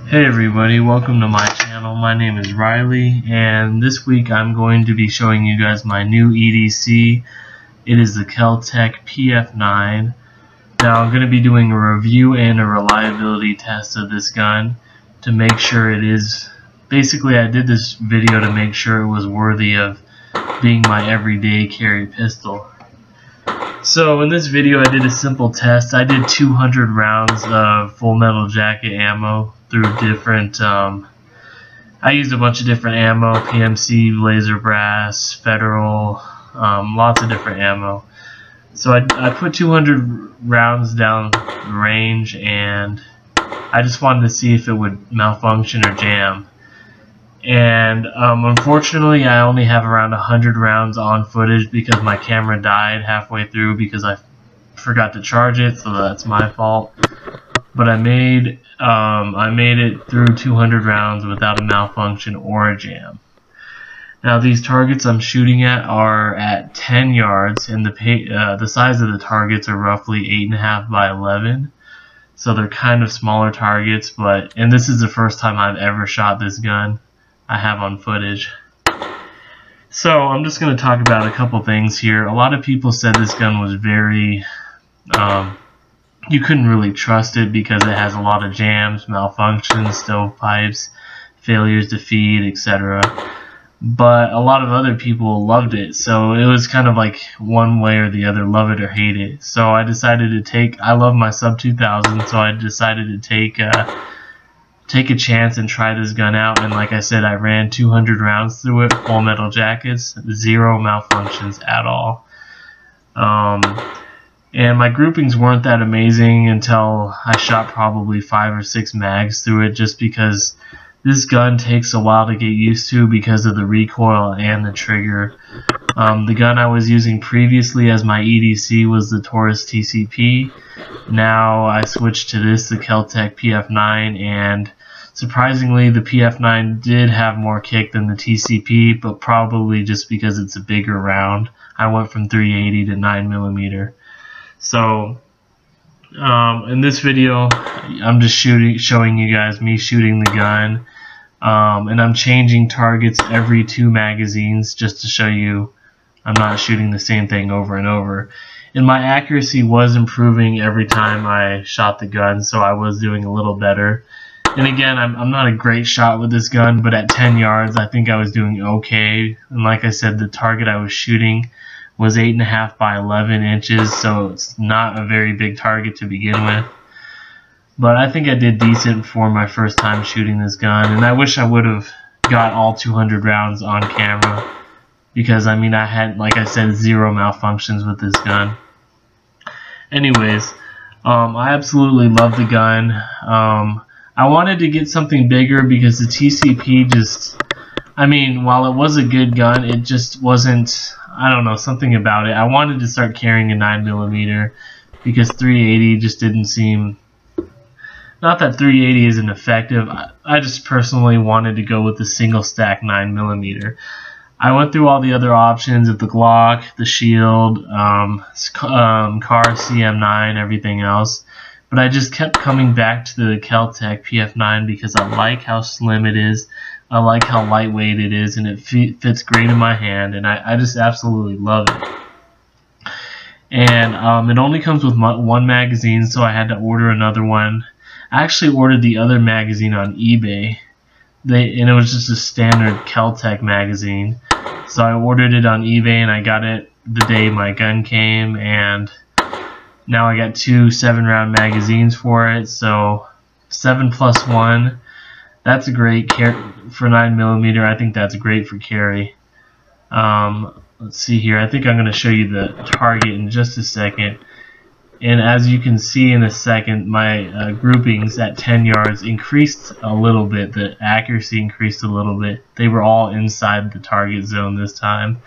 Hey everybody, welcome to my channel. My name is Riley, and this week I'm going to be showing you guys my new EDC. It is the Kel-Tec PF-9. Now I'm going to be doing a review and a reliability test of this gun to make sure it is. Basically, I did this video to make sure it was worthy of being my everyday carry pistol. So in this video I did a simple test. I did 200 rounds of full metal jacket ammo through different, I used a bunch of different ammo, PMC, laser brass, federal, lots of different ammo. So I put 200 rounds down the range, and I just wanted to see if it would malfunction or jam. And unfortunately I only have around 100 rounds on footage because my camera died halfway through because I forgot to charge it, so that's my fault. But I made it through 200 rounds without a malfunction or a jam. Now these targets I'm shooting at are at 10 yards, and the size of the targets are roughly 8.5 by 11. So they're kind of smaller targets, and this is the first time I've ever shot this gun. I have on footage. So I'm just going to talk about a couple things here. A lot of people said this gun was very, you couldn't really trust it because it has a lot of jams, malfunctions, stovepipes, failures to feed, etc. But a lot of other people loved it, so it was kind of like one way or the other, love it or hate it. So I decided to I love my sub 2000, so I decided to take a chance and try this gun out. And like I said, I ran 200 rounds through it, full metal jackets, zero malfunctions at all. And my groupings weren't that amazing until I shot probably 5 or 6 mags through it, just because this gun takes a while to get used to because of the recoil and the trigger. The gun I was using previously as my EDC was the Taurus TCP. Now I switched to this, the Kel-Tec PF-9, and surprisingly the PF-9 did have more kick than the TCP, but probably just because it's a bigger round. I went from 380 to 9mm. So in this video I'm just showing you guys me shooting the gun, and I'm changing targets every 2 magazines just to show you I'm not shooting the same thing over and over. And my accuracy was improving every time I shot the gun, so I was doing a little better. And again, I'm not a great shot with this gun, but at 10 yards I think I was doing okay. And like I said, the target I was shooting was 8.5 by 11 inches, so it's not a very big target to begin with. But I think I did decent for my first time shooting this gun, and I wish I would have got all 200 rounds on camera, because I mean I had, like I said, zero malfunctions with this gun. Anyways, I absolutely love the gun. I wanted to get something bigger because the TCP just, I mean, while it was a good gun, it just wasn't, I don't know, something about it. I wanted to start carrying a 9mm because 380 just didn't seem, not that 380 isn't effective, I just personally wanted to go with the single stack 9mm. I went through all the other options of the Glock, the Shield, Car CM9, everything else. But I just kept coming back to the Kel-Tec PF-9 because I like how slim it is, I like how lightweight it is, and it fits great in my hand, and I just absolutely love it. And it only comes with 1 magazine, so I had to order another one. I actually ordered the other magazine on eBay, and it was just a standard Kel-Tec magazine. So I ordered it on eBay, and I got it the day my gun came, and now I got 2 7-round magazines for it, so 7 plus 1. That's a great for 9mm. I think that's great for carry. Let's see here. I think I'm going to show you the target in just a second. And as you can see in a second, my groupings at 10 yards increased a little bit. The accuracy increased a little bit. They were all inside the target zone this time.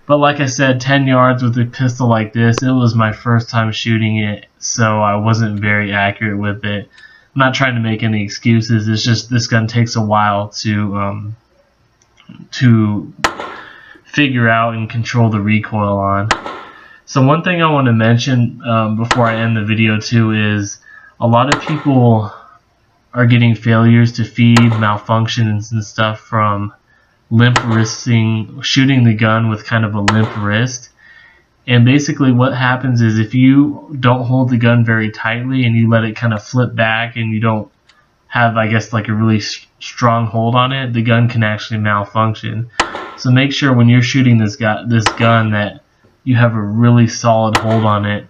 But like I said, 10 yards with a pistol like this, it was my first time shooting it, so I wasn't very accurate with it. I'm not trying to make any excuses, it's just this gun takes a while to figure out and control the recoil on. So one thing I want to mention before I end the video too is a lot of people are getting failures to feed, malfunctions and stuff from shooting the gun with kind of a limp wrist. And basically what happens is if you don't hold the gun very tightly and you let it kind of flip back and you don't have, I guess, like a really strong hold on it, the gun can actually malfunction. So make sure when you're shooting this gun that you have a really solid hold on it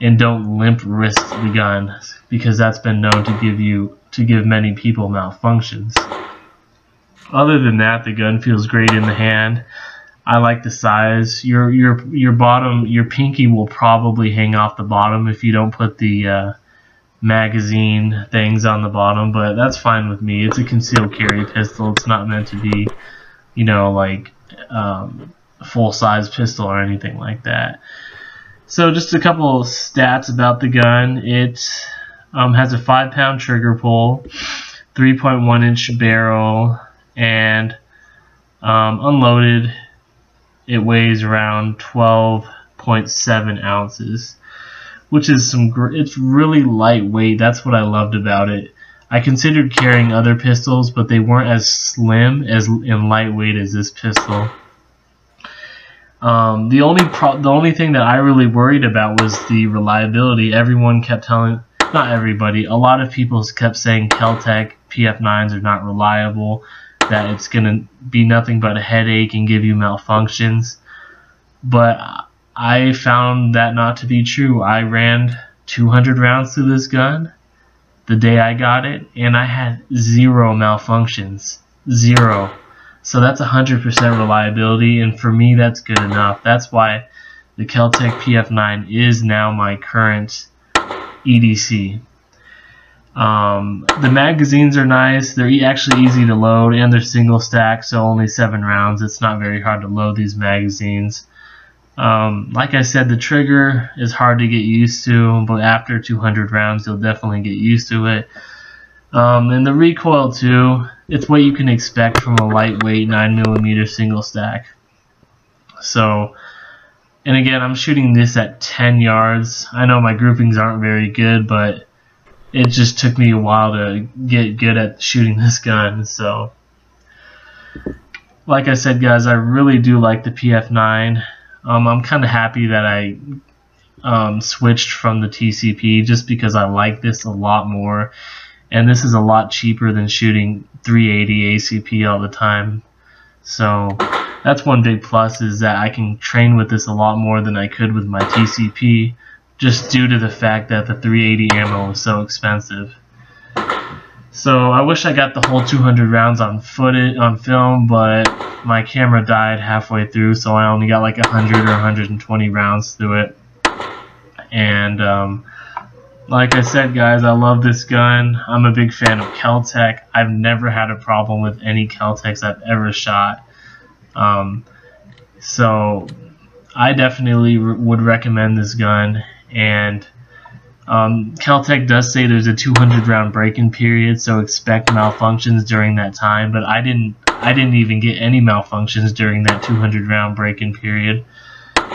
and don't limp wrist the gun, because that's been known to give many people malfunctions. Other than that, the gun feels great in the hand. I like the size. Your pinky will probably hang off the bottom if you don't put the magazine things on the bottom, but that's fine with me. It's a concealed carry pistol. It's not meant to be, you know, like a full-size pistol or anything like that. So just a couple of stats about the gun. It has a 5-pound trigger pull, 3.1-inch barrel, and unloaded it weighs around 12.7 ounces, which is it's really lightweight. That's what I loved about it. I considered carrying other pistols, but they weren't as slim and lightweight as this pistol. The only thing that I really worried about was the reliability. Everyone kept telling, not everybody, a lot of people kept saying Kel-Tec PF-9s are not reliable, that it's gonna be nothing but a headache and give you malfunctions. But I found that not to be true. I ran 200 rounds through this gun the day I got it, and I had 0 malfunctions. 0. So that's 100% reliability, and for me that's good enough. That's why the Kel-Tec PF-9 is now my current EDC. The magazines are nice. They're actually easy to load, and they're single stack, so only 7 rounds. It's not very hard to load these magazines. Like I said, the trigger is hard to get used to, but after 200 rounds you'll definitely get used to it. And the recoil too, it's what you can expect from a lightweight 9mm single stack. So, and again, I'm shooting this at 10 yards. I know my groupings aren't very good, but it just took me a while to get good at shooting this gun. So, like I said, guys, I really do like the PF-9. I'm kind of happy that I switched from the TCP just because I like this a lot more. And this is a lot cheaper than shooting 380 ACP all the time. So that's one big plus, is that I can train with this a lot more than I could with my TCP, just due to the fact that the 380 ammo is so expensive. So I wish I got the whole 200 rounds on film, but my camera died halfway through, so I only got like 100 or 120 rounds through it. And like I said, guys, I love this gun. I'm a big fan of Kel-Tec. I've never had a problem with any Kel-Tecs I've ever shot. So I definitely would recommend this gun. And Kel-Tec does say there's a 200 round break-in period, so expect malfunctions during that time. But I didn't even get any malfunctions during that 200 round break-in period.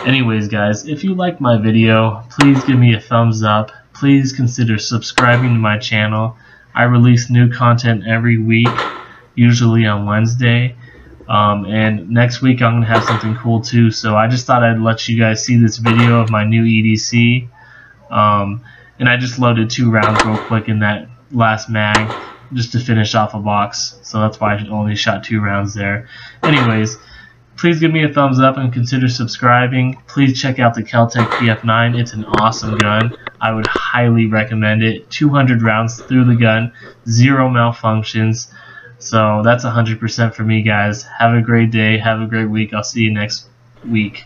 Anyways, guys, if you liked my video, please give me a thumbs up. Please consider subscribing to my channel. I release new content every week, usually on Wednesday. And next week I'm going to have something cool too. So I just thought I'd let you guys see this video of my new EDC. And I just loaded 2 rounds real quick in that last mag just to finish off a box. So that's why I only shot 2 rounds there. Anyways, please give me a thumbs up and consider subscribing. Please check out the Kel-Tec PF-9. It's an awesome gun. I would highly recommend it. 200 rounds through the gun, 0 malfunctions. So that's 100% for me, guys. Have a great day. Have a great week. I'll see you next week.